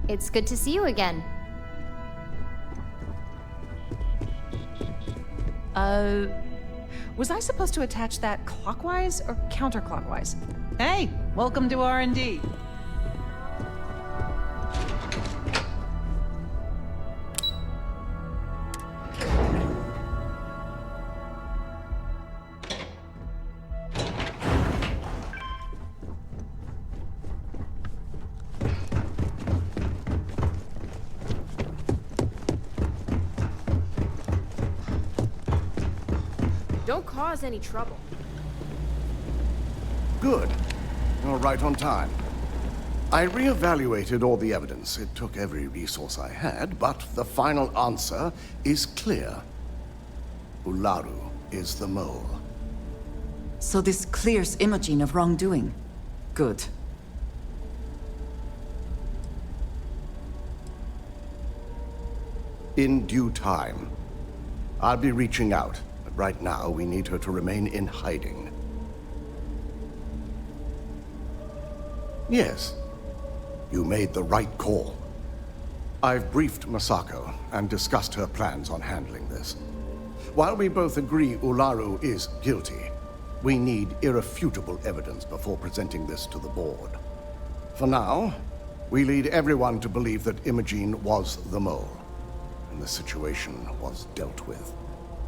It's good to see you again. Was I supposed to attach that clockwise or counterclockwise? Hey, welcome to R&D. Don't cause any trouble. Good. You're right on time. I re-evaluated all the evidence. It took every resource I had, but the final answer is clear. Ularu is the mole. So this clears Imogen of wrongdoing. Good. In due time. I'll be reaching out, but right now we need her to remain in hiding. Yes, you made the right call. I've briefed Masako and discussed her plans on handling this. While we both agree Ularu is guilty, we need irrefutable evidence before presenting this to the board. For now, we lead everyone to believe that Imogen was the mole, and the situation was dealt with.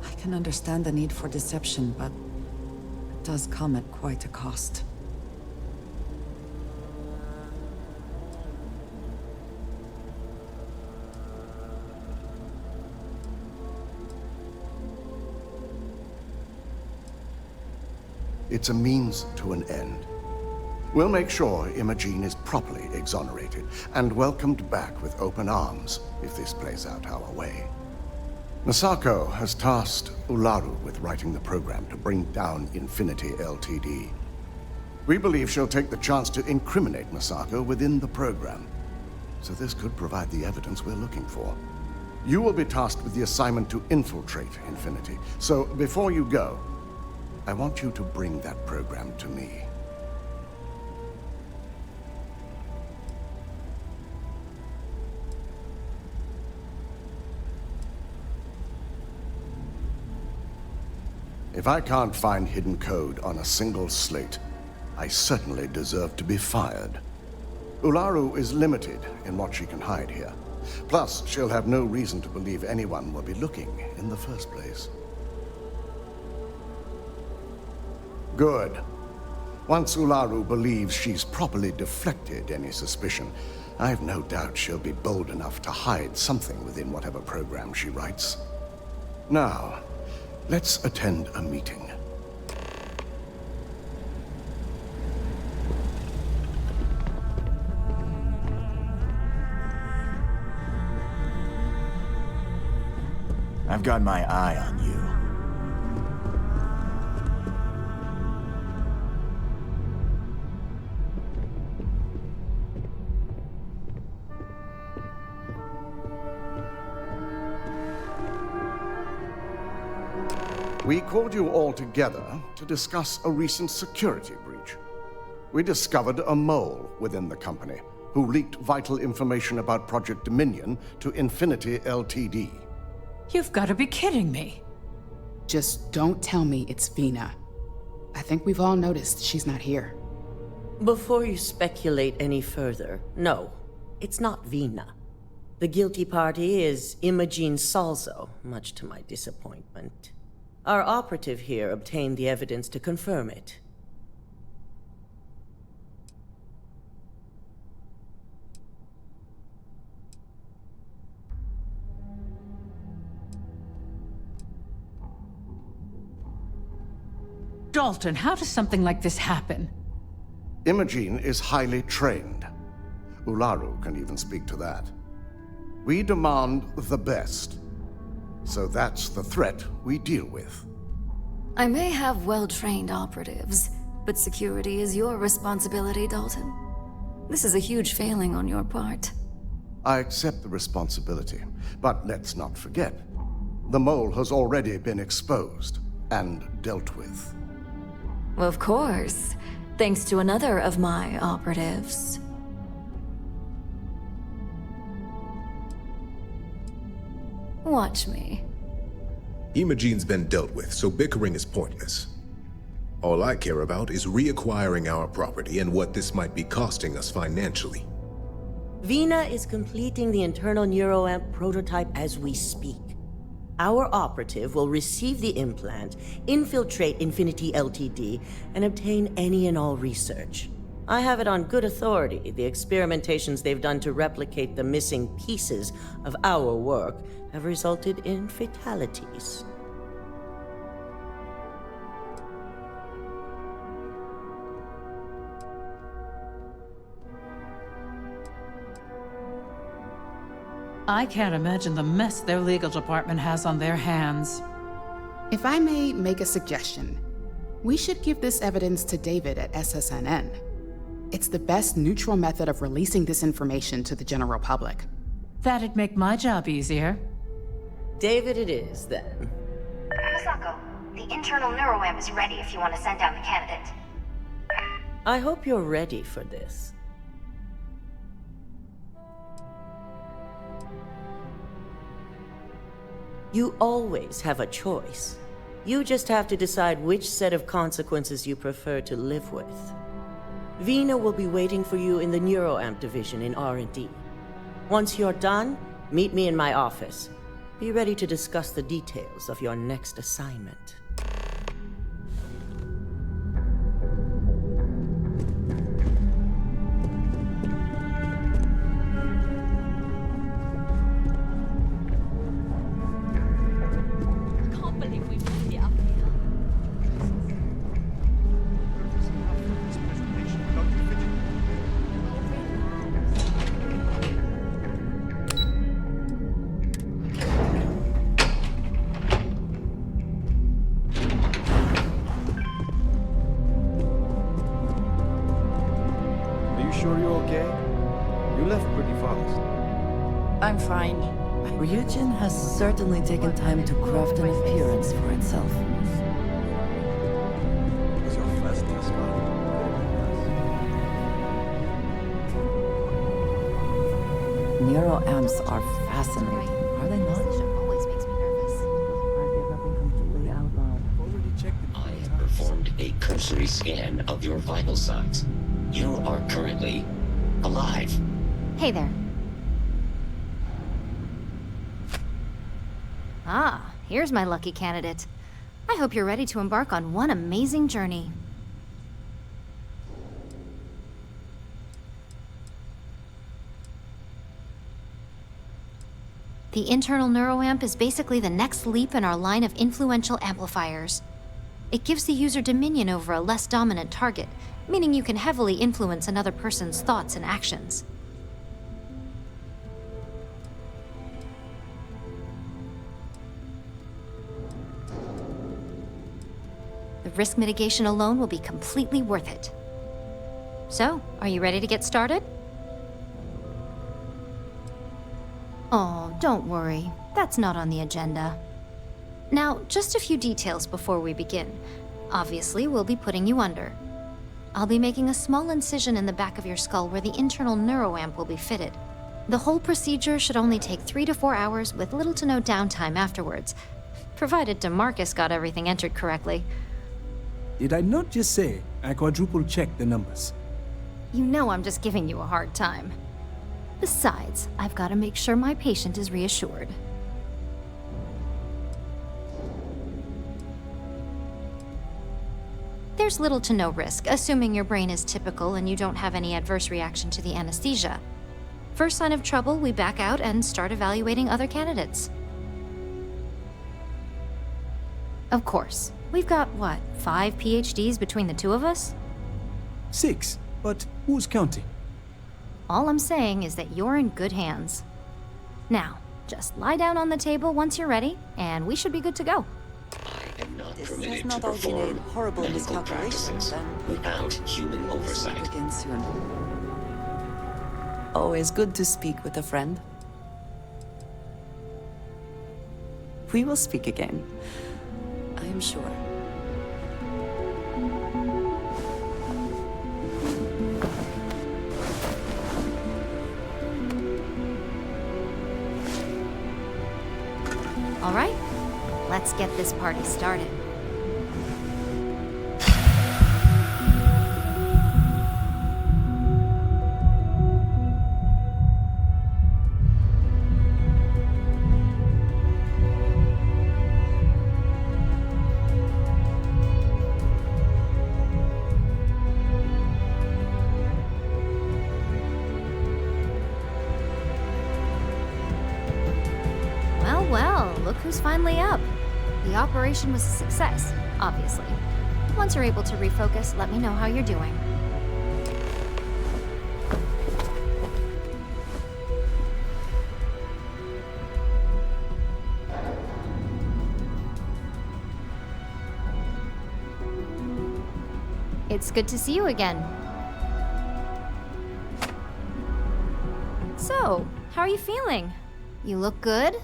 I can understand the need for deception, but it does come at quite a cost. It's a means to an end. We'll make sure Imogen is properly exonerated and welcomed back with open arms if this plays out our way. Masako has tasked Ularu with writing the program to bring down Infinity Ltd. We believe she'll take the chance to incriminate Masako within the program, so this could provide the evidence we're looking for. You will be tasked with the assignment to infiltrate Infinity, so before you go, I want you to bring that program to me. If I can't find hidden code on a single slate, I certainly deserve to be fired. Ularu is limited in what she can hide here. Plus, she'll have no reason to believe anyone will be looking in the first place. Good. Once Ularu believes she's properly deflected any suspicion, I've no doubt she'll be bold enough to hide something within whatever program she writes. Now, let's attend a meeting. I've got my eye on you. We called you all together to discuss a recent security breach. We discovered a mole within the company who leaked vital information about Project Dominion to Infinity Ltd. You've got to be kidding me. Just don't tell me it's Vina. I think we've all noticed she's not here. Before you speculate any further, no, it's not Vina. The guilty party is Imogen Salzo, much to my disappointment. Our operative here obtained the evidence to confirm it. Dalton, how does something like this happen? Imogen is highly trained. Ularu can even speak to that. We demand the best. So that's the threat we deal with. I may have well-trained operatives, but security is your responsibility, Dalton. This is a huge failing on your part. I accept the responsibility, but let's not forget, the mole has already been exposed and dealt with. Of course, thanks to another of my operatives. Watch me. Imogene's been dealt with, so bickering is pointless. All I care about is reacquiring our property and what this might be costing us financially. Vina is completing the internal neuroamp prototype as we speak. Our operative will receive the implant, infiltrate Infinity Ltd, and obtain any and all research. I have it on good authority. The experimentations they've done to replicate the missing pieces of our work have resulted in fatalities. I can't imagine the mess their legal department has on their hands. If I may make a suggestion, we should give this evidence to David at SSNN. It's the best neutral method of releasing this information to the general public. That'd make my job easier. David it is, then. Masako, the internal neuroamp is ready if you want to send down the candidate. I hope you're ready for this. You always have a choice. You just have to decide which set of consequences you prefer to live with. Vina will be waiting for you in the neuroamp division in R&D. Once you're done, meet me in my office. Be ready to discuss the details of your next assignment. Sure you're okay? You left pretty fast. I'm fine. Ryujin has certainly taken time to craft an appearance for itself. Was your first task Neuroamps are fascinating, are they not? Always makes me nervous. I have performed a cursory scan of your vital signs. You are currently alive. Hey there. Ah, here's my lucky candidate. I hope you're ready to embark on one amazing journey. The internal neuroamp is basically the next leap in our line of influential amplifiers. It gives the user dominion over a less dominant target, meaning you can heavily influence another person's thoughts and actions. The risk mitigation alone will be completely worth it. So, are you ready to get started? Oh, don't worry. That's not on the agenda. Now, just a few details before we begin. Obviously, we'll be putting you under. I'll be making a small incision in the back of your skull where the internal neuroamp will be fitted. The whole procedure should only take 3 to 4 hours with little to no downtime afterwards, provided DeMarcus got everything entered correctly. Did I not just say I quadruple-checked the numbers? You know I'm just giving you a hard time. Besides, I've got to make sure my patient is reassured. There's little to no risk, assuming your brain is typical and you don't have any adverse reaction to the anesthesia. First sign of trouble, we back out and start evaluating other candidates. Of course, we've got, 5 PhDs between the two of us? 6, but who's counting? All I'm saying is that you're in good hands. Now, just lie down on the table once you're ready, and we should be good to go. I am not permitted to perform horrible medical practices without human oversight. Begin soon. Always good to speak with a friend. We will speak again, I am sure. All right, let's get this party started. Well, look who's finally up. The operation was a success, obviously. Once you're able to refocus, let me know how you're doing. It's good to see you again. So, how are you feeling? You look good?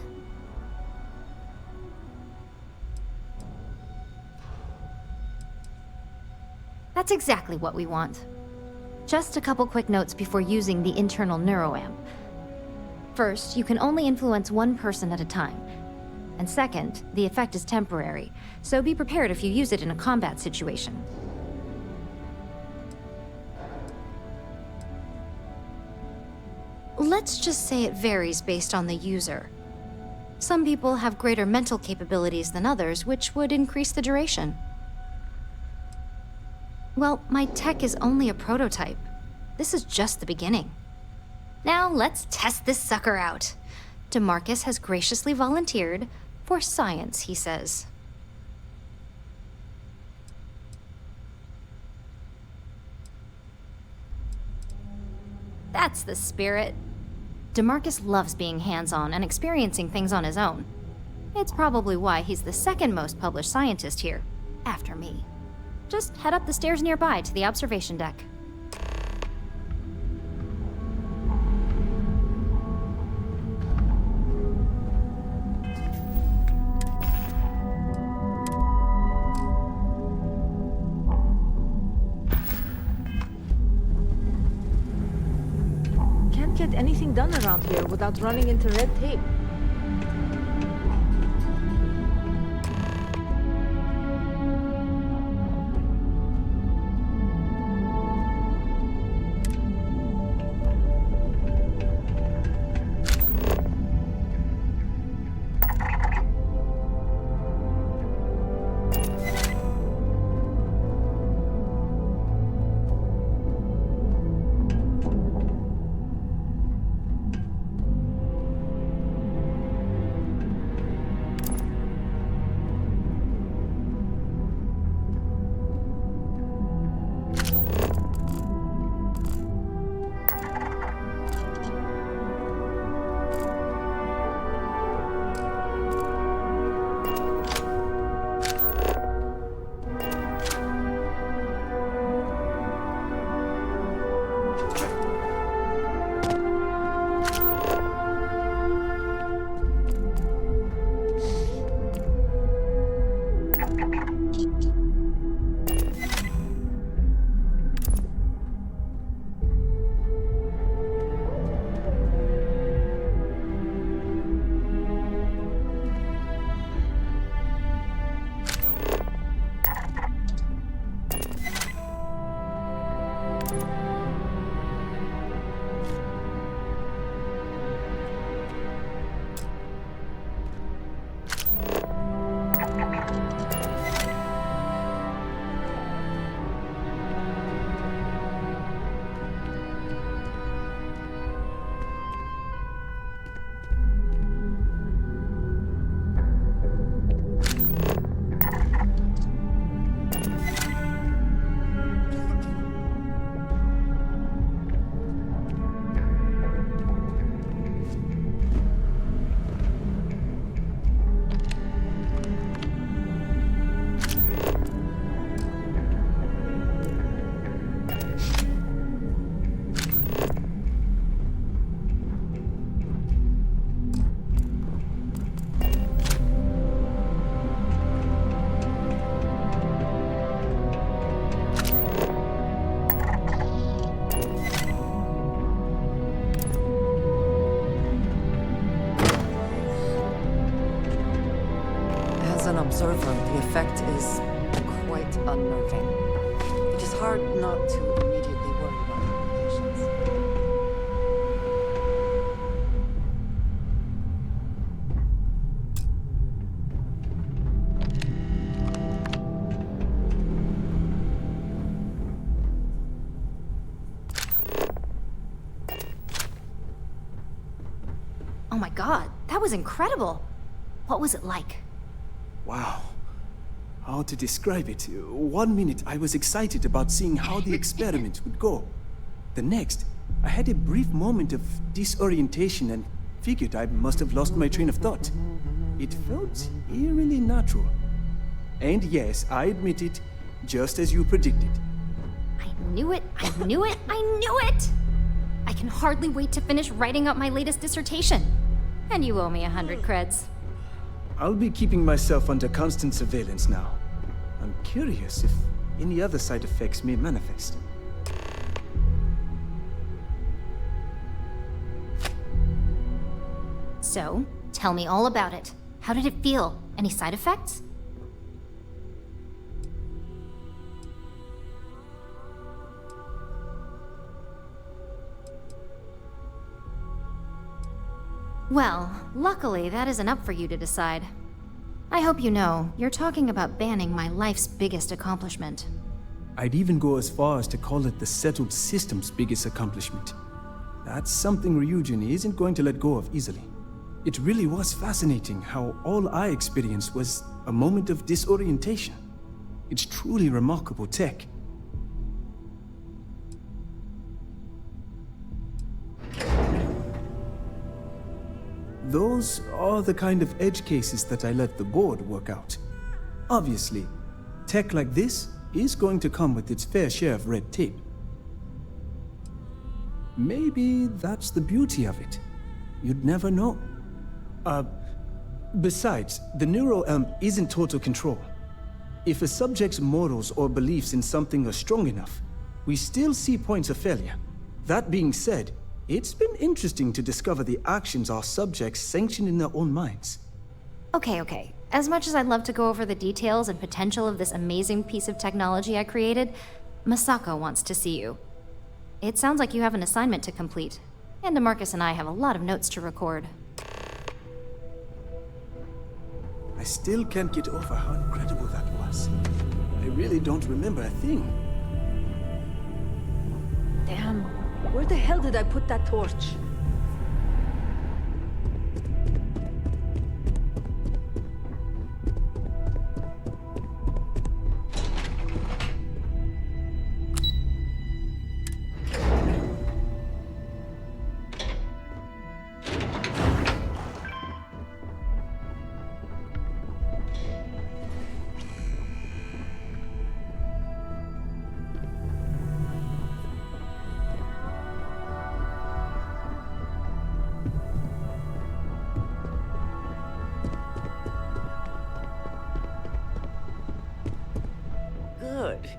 That's exactly what we want. Just a couple quick notes before using the internal neuroamp. First, you can only influence one person at a time. And second, the effect is temporary, so be prepared if you use it in a combat situation. Let's just say it varies based on the user. Some people have greater mental capabilities than others, which would increase the duration. Well, my tech is only a prototype. This is just the beginning. Now, let's test this sucker out. DeMarcus has graciously volunteered for science, he says. That's the spirit. DeMarcus loves being hands-on and experiencing things on his own. It's probably why he's the second most published scientist here, after me. Just head up the stairs nearby to the observation deck. Can't get anything done around here without running into red tape. observer, the effect is quite unnerving. It is hard not to immediately worry about implications. Oh my god, that was incredible. What was it like? Wow. How to describe it? 1 minute I was excited about seeing how the experiment would go. The next, I had a brief moment of disorientation and figured I must have lost my train of thought. It felt eerily natural. And yes, I admit it, just as you predicted. I knew it, I knew it, I knew it! I can hardly wait to finish writing up my latest dissertation. And you owe me 100 creds. I'll be keeping myself under constant surveillance now. I'm curious if any other side effects may manifest. So, tell me all about it. How did it feel? Any side effects? Well, luckily that isn't up for you to decide. I hope you know, you're talking about banning my life's biggest accomplishment. I'd even go as far as to call it the settled system's biggest accomplishment. That's something Ryujin isn't going to let go of easily. It really was fascinating how all I experienced was a moment of disorientation. It's truly remarkable tech. Those are the kind of edge cases that I let the board work out. Obviously, tech like this is going to come with its fair share of red tape. Maybe that's the beauty of it. You'd never know. Besides, the neuroamp isn't total control. If a subject's morals or beliefs in something are strong enough, we still see points of failure. That being said, it's been interesting to discover the actions our subjects sanction in their own minds. Okay. As much as I'd love to go over the details and potential of this amazing piece of technology I created, Masako wants to see you. It sounds like you have an assignment to complete, and DeMarcus and I have a lot of notes to record. I still can't get over how incredible that was. I really don't remember a thing. Damn, where the hell did I put that torch?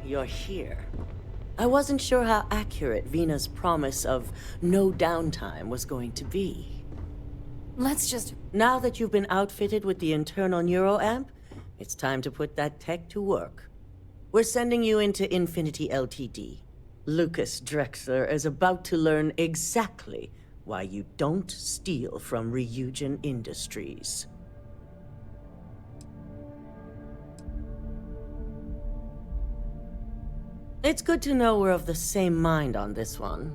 You're here. I wasn't sure how accurate Vina's promise of no downtime was going to be. Let's just... Now that you've been outfitted with the internal neuroamp, it's time to put that tech to work. We're sending you into Infinity Ltd. Lucas Drexler is about to learn exactly why you don't steal from Ryujin Industries. It's good to know we're of the same mind on this one.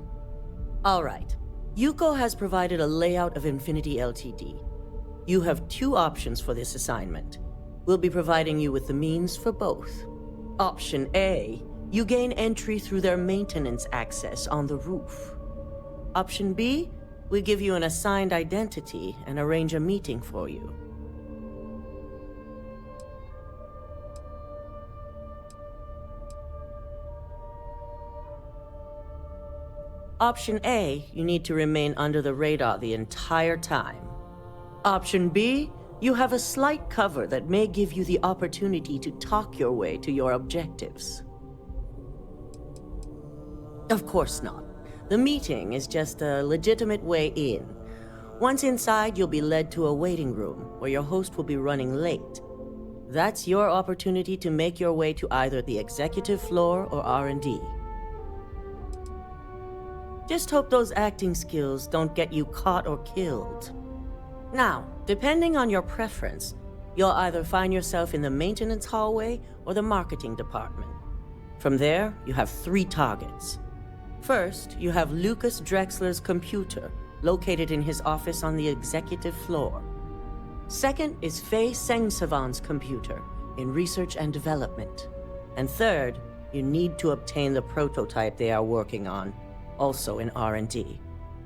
All right. Yuko has provided a layout of Infinity Ltd. You have two options for this assignment. We'll be providing you with the means for both. Option A, you gain entry through their maintenance access on the roof. Option B, we give you an assigned identity and arrange a meeting for you. Option A, you need to remain under the radar the entire time. Option B, you have a slight cover that may give you the opportunity to talk your way to your objectives. Of course not. The meeting is just a legitimate way in. Once inside, you'll be led to a waiting room where your host will be running late. That's your opportunity to make your way to either the executive floor or R&D. Just hope those acting skills don't get you caught or killed. Now, depending on your preference, you'll either find yourself in the maintenance hallway or the marketing department. From there, you have 3 targets. First, you have Lucas Drexler's computer, located in his office on the executive floor. Second is Faye Sengsavan's computer, in research and development. And third, you need to obtain the prototype they are working on, also in R&D.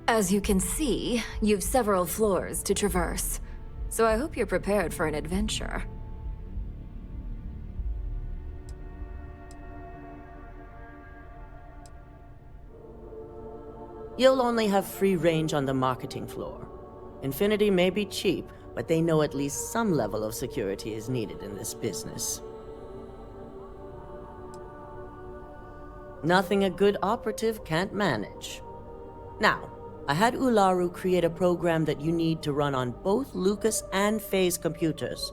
As you can see, you've several floors to traverse, so I hope you're prepared for an adventure. You'll only have free range on the marketing floor. Infinity may be cheap, but they know at least some level of security is needed in this business. Nothing a good operative can't manage. Now, I had Ularu create a program that you need to run on both Lucas and Faye's computers.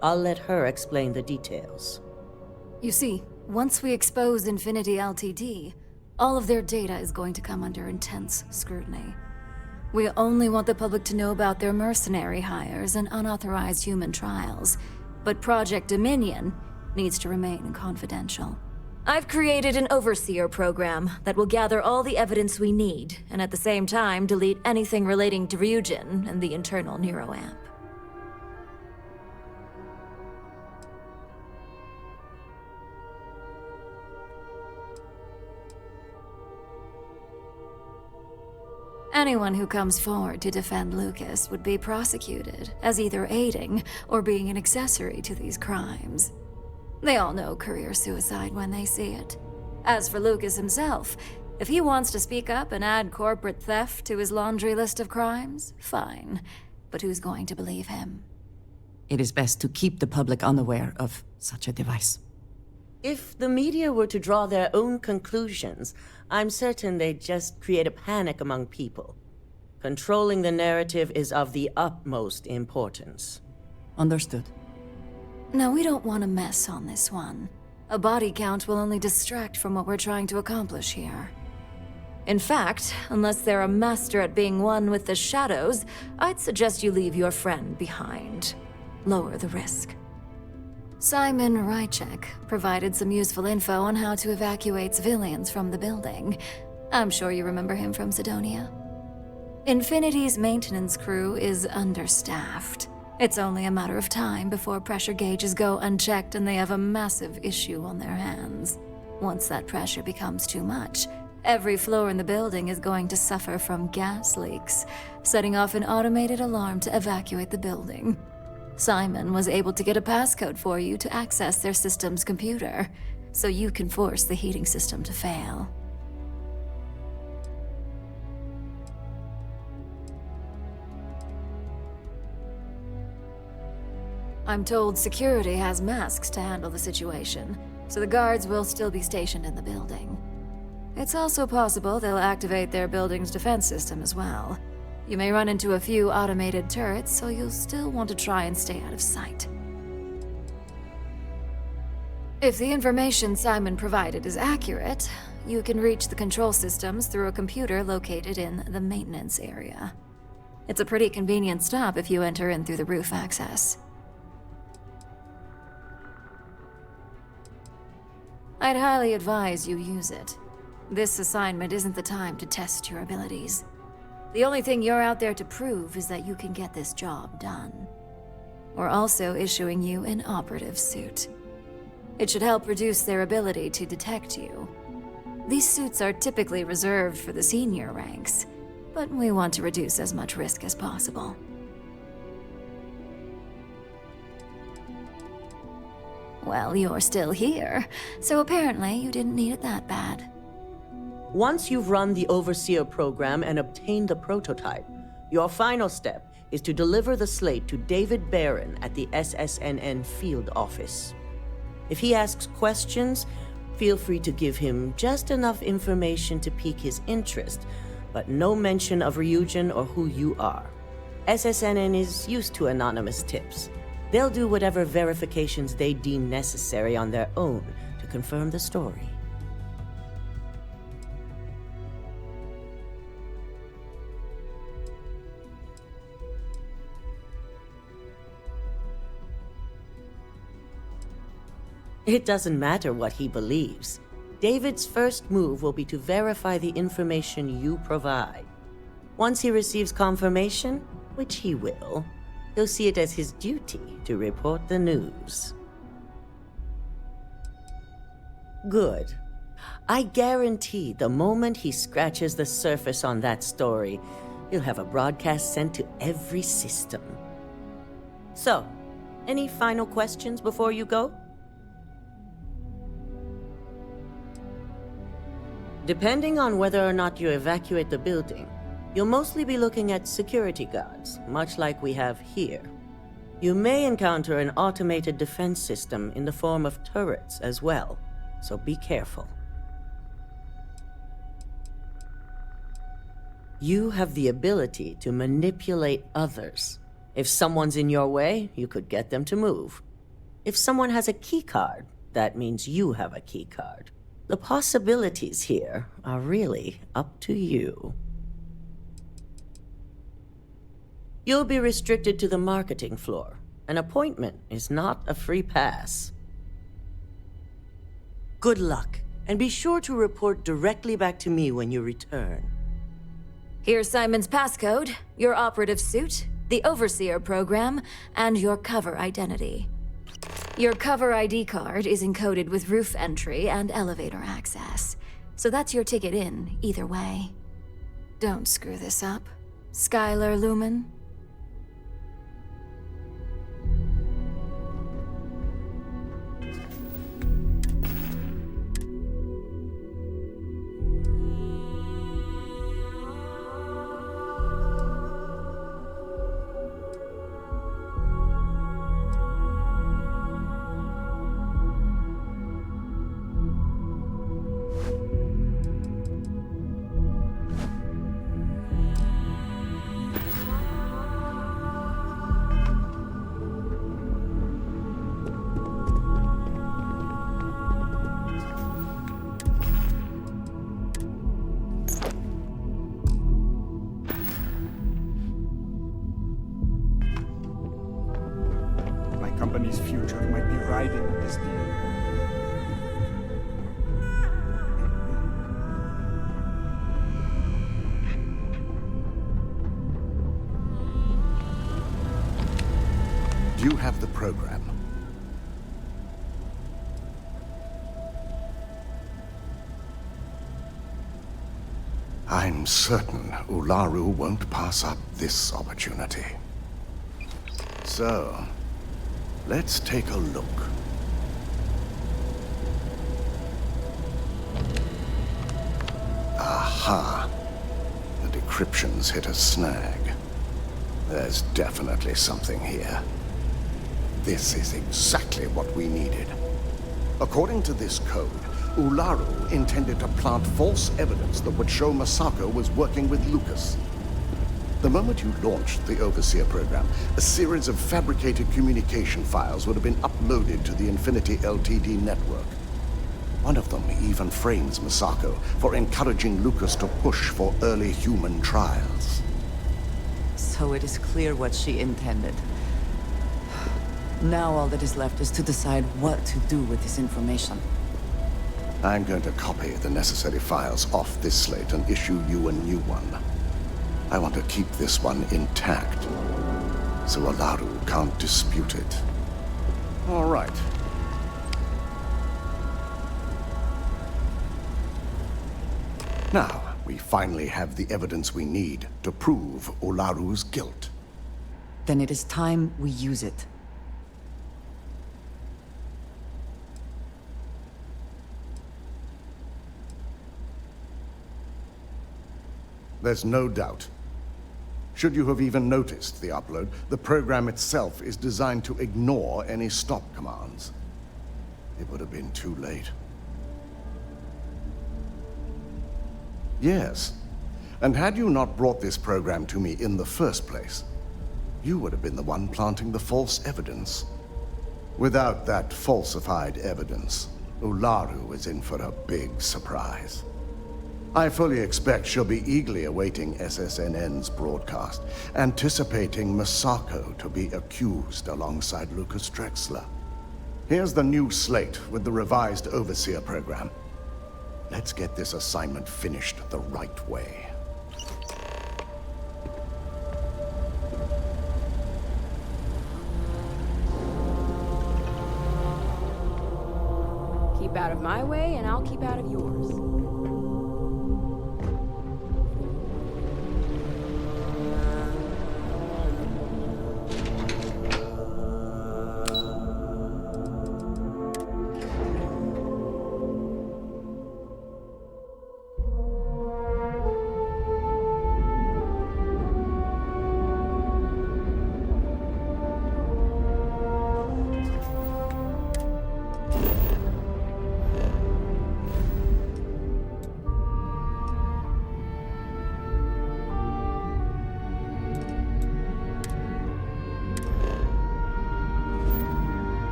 I'll let her explain the details. You see, once we expose Infinity Ltd., all of their data is going to come under intense scrutiny. We only want the public to know about their mercenary hires and unauthorized human trials, but Project Dominion needs to remain confidential. I've created an overseer program that will gather all the evidence we need, and at the same time delete anything relating to Ryujin and the internal neuroamp. Anyone who comes forward to defend Lucas would be prosecuted as either aiding or being an accessory to these crimes. They all know career suicide when they see it. As for Lucas himself, if he wants to speak up and add corporate theft to his laundry list of crimes, fine. But who's going to believe him? It is best to keep the public unaware of such a device. If the media were to draw their own conclusions, I'm certain they'd just create a panic among people. Controlling the narrative is of the utmost importance. Understood. No, we don't want to mess on this one. A body count will only distract from what we're trying to accomplish here. In fact, unless they're a master at being one with the shadows, I'd suggest you leave your friend behind. Lower the risk. Simon Rychek provided some useful info on how to evacuate civilians from the building. I'm sure you remember him from Sidonia. Infinity's maintenance crew is understaffed. It's only a matter of time before pressure gauges go unchecked and they have a massive issue on their hands. Once that pressure becomes too much, every floor in the building is going to suffer from gas leaks, setting off an automated alarm to evacuate the building. Simon was able to get a passcode for you to access their system's computer, so you can force the heating system to fail. I'm told security has masks to handle the situation, so the guards will still be stationed in the building. It's also possible they'll activate their building's defense system as well. You may run into a few automated turrets, so you'll still want to try and stay out of sight. If the information Simon provided is accurate, you can reach the control systems through a computer located in the maintenance area. It's a pretty convenient stop if you enter in through the roof access. I'd highly advise you use it. This assignment isn't the time to test your abilities. The only thing you're out there to prove is that you can get this job done. We're also issuing you an operative suit. It should help reduce their ability to detect you. These suits are typically reserved for the senior ranks, but we want to reduce as much risk as possible. Well, you're still here, so apparently you didn't need it that bad. Once you've run the Overseer program and obtained the prototype, your final step is to deliver the slate to David Barron at the SSNN field office. If he asks questions, feel free to give him just enough information to pique his interest, but no mention of Ryujin or who you are. SSNN is used to anonymous tips. They'll do whatever verifications they deem necessary on their own to confirm the story. It doesn't matter what he believes. David's first move will be to verify the information you provide. Once he receives confirmation, which he will, he'll see it as his duty to report the news. Good. I guarantee the moment he scratches the surface on that story, he'll have a broadcast sent to every system. So, any final questions before you go? Depending on whether or not you evacuate the building, you'll mostly be looking at security guards, much like we have here. You may encounter an automated defense system in the form of turrets as well, so be careful. You have the ability to manipulate others. If someone's in your way, you could get them to move. If someone has a keycard, that means you have a keycard. The possibilities here are really up to you. You'll be restricted to the marketing floor. An appointment is not a free pass. Good luck, and be sure to report directly back to me when you return. Here's Simon's passcode, your operative suit, the Overseer program, and your cover identity. Your cover ID card is encoded with roof entry and elevator access, so that's your ticket in, either way. Don't screw this up, Skylar Lumen. Company's future might be riding on this deal. Do you have the program? I'm certain Ularu won't pass up this opportunity. So, let's take a look. Aha! The decryption's hit a snag. There's definitely something here. This is exactly what we needed. According to this code, Ularu intended to plant false evidence that would show Masako was working with Lucas. The moment you launched the Overseer program, a series of fabricated communication files would have been uploaded to the Infinity Ltd network. One of them even frames Masako for encouraging Lucas to push for early human trials. So it is clear what she intended. Now all that is left is to decide what to do with this information. I'm going to copy the necessary files off this slate and issue you a new one. I want to keep this one intact, so Ularu can't dispute it. All right. Now, we finally have the evidence we need to prove Ularu's guilt. Then it is time we use it. There's no doubt. Should you have even noticed the upload, the program itself is designed to ignore any stop commands. It would have been too late. Yes, and had you not brought this program to me in the first place, you would have been the one planting the false evidence. Without that falsified evidence, Ularu is in for a big surprise. I fully expect she'll be eagerly awaiting SSNN's broadcast, anticipating Masako to be accused alongside Lucas Drexler. Here's the new slate with the revised Overseer program. Let's get this assignment finished the right way. Keep out of my way, and I'll keep out of yours.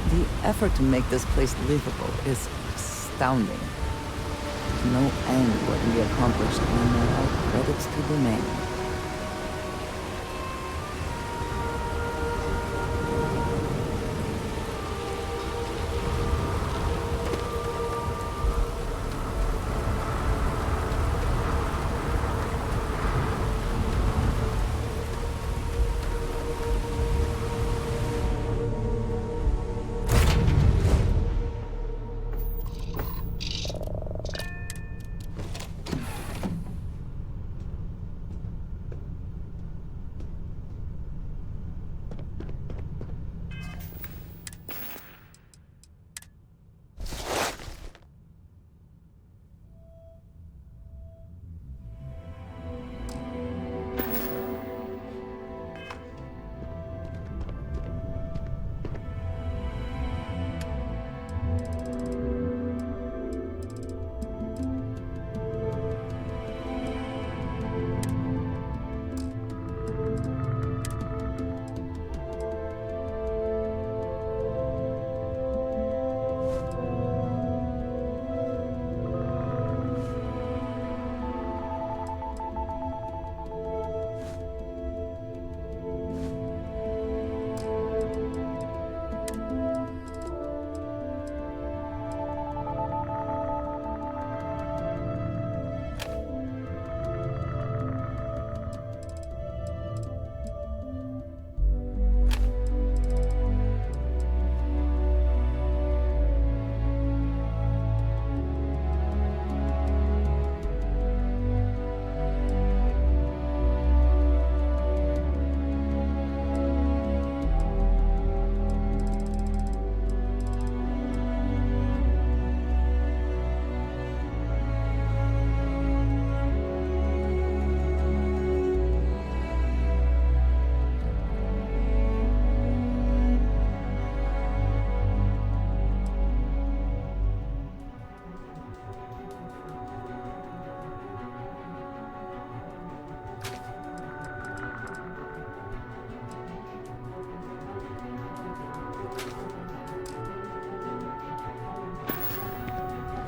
The effort to make this place livable is astounding. No end what we accomplished, and there are credits to the name.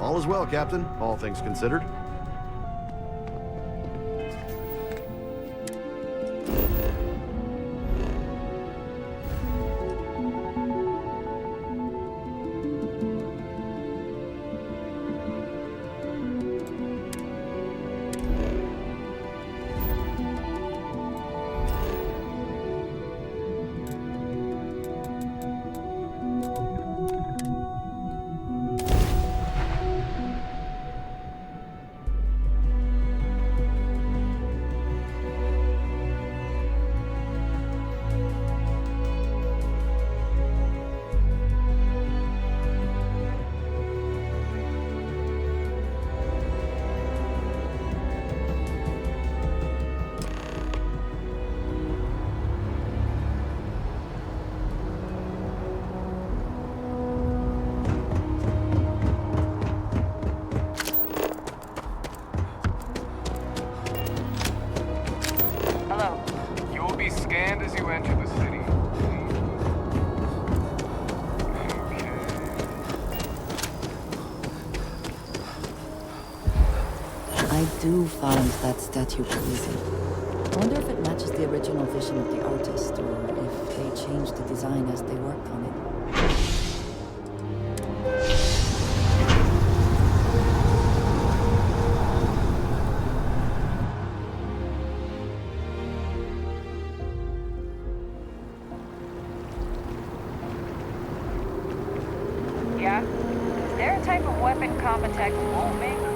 All is well, Captain, all things considered. I do find that statue pleasing. I wonder if it matches the original vision of the artist, or if they changed the design as they worked on it. Yeah? Is there a type of weapon combat tech won't make?